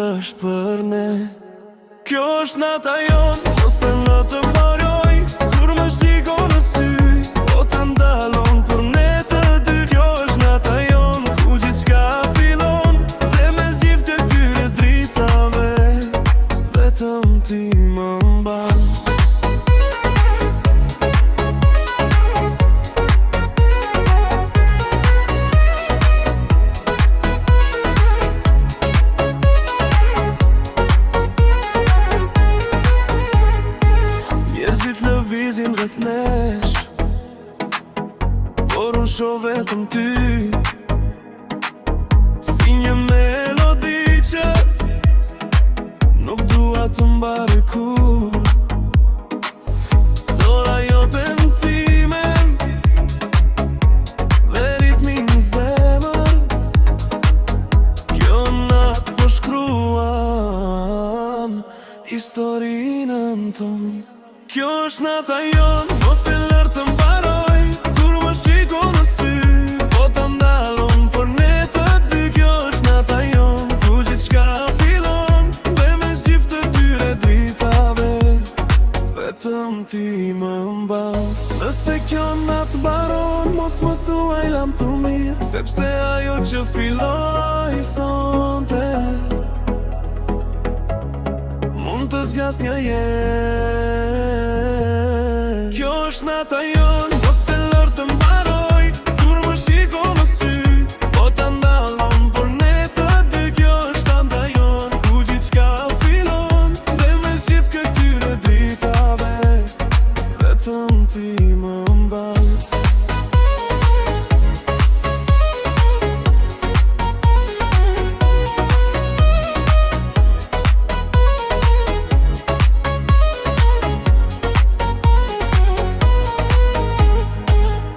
është për ne. Kjo është nata jonë, ose në të mbaroj, kur më shiko në sy, po të ndalon për ne të dy. Kjo është nata jonë, ku gjithçka fillon, dhe me zgjidhje të këtyre dritave, vetëm ti më mban. Njerëzit lëvizin rreth nesh, por unë shoh vetëm ty, si një melodi që nuk dua të mbaroj kur. Dora jote në timen dhe ritmi në zemër, kjo natë po shkruan historinën tonë. Kjo është nata jonë, mos e lër të mbaroj, kur më shiko në sy, po të ndalon për ne të dy. Kjo është nata jonë, ku gjithçka fillon, dhe me zgjidhje të këtyre dritave, vetëm ti më mban. Nëse kjo natë mbaron, mos më thuaj lam të mirë, sepse ajo që filloi sonte mund të zgjas një jetë